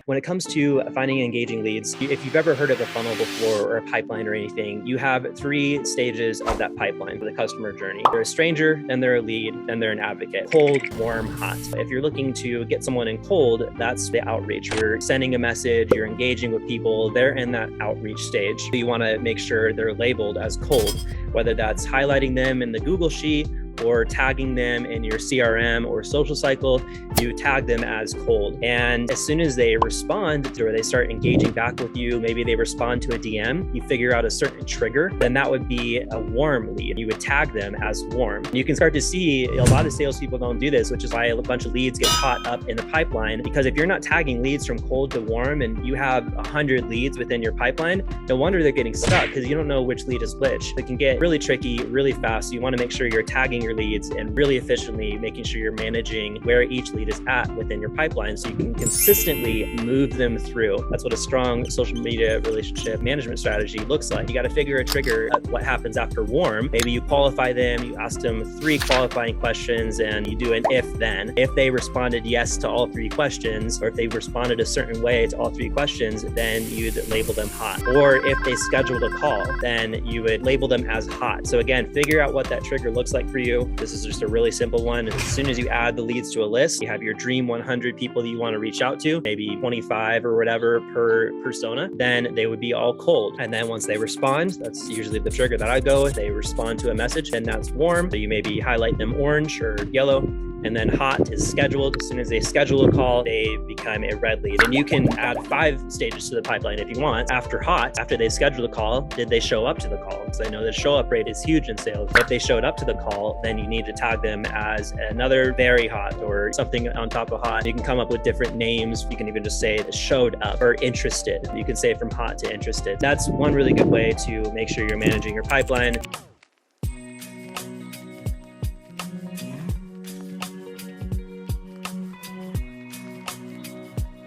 When it comes to finding and engaging leads, if you've ever heard of a funnel before or a pipeline or anything, you have 3 stages of that pipeline for the customer journey. They're a stranger, then they're a lead, then they're an advocate. Cold, warm, hot. If you're looking to get someone in cold, that's the outreach. You're sending a message, you're engaging with people, they're in that outreach stage. You want to make sure they're labeled as cold, whether that's highlighting them in the Google Sheet or tagging them in your CRM or social cycle, you tag them as cold. And as soon as they respond or they start engaging back with you, maybe they respond to a DM, you figure out a certain trigger, then that would be a warm lead. You would tag them as warm. You can start to see a lot of salespeople don't do this, which is why a bunch of leads get caught up in the pipeline. Because if you're not tagging leads from cold to warm and you have 100 leads within your pipeline, no wonder they're getting stuck because you don't know which lead is which. It can get really tricky, really fast. So you want to make sure you're tagging your leads and really efficiently making sure you're managing where each lead is at within your pipeline so you can consistently move them through. That's what a strong social media relationship management strategy looks like. You got to figure a trigger at what happens after warm. Maybe you qualify them, you ask them 3 qualifying questions and you do an if then. If they responded yes to all 3 questions, or if they responded a certain way to all 3 questions, then you'd label them hot. Or if they scheduled a call, then you would label them as hot. So again, figure out what that trigger looks like for you. This is just a really simple one. As soon as you add the leads to a list, you have your dream 100 people that you want to reach out to, maybe 25 or whatever per persona, then they would be all cold. And then once they respond, that's usually the trigger that I go with. They respond to a message, then that's warm. So you maybe highlight them orange or yellow. And then hot is scheduled. As soon as they schedule a call, they become a red lead. And you can add 5 stages to the pipeline if you want. After hot, after they schedule a call, did they show up to the call? Because I know the show up rate is huge in sales. If they showed up to the call, then you need to tag them as another very hot or something on top of hot. You can come up with different names. You can even just say showed up or interested. You can say from hot to interested. That's one really good way to make sure you're managing your pipeline.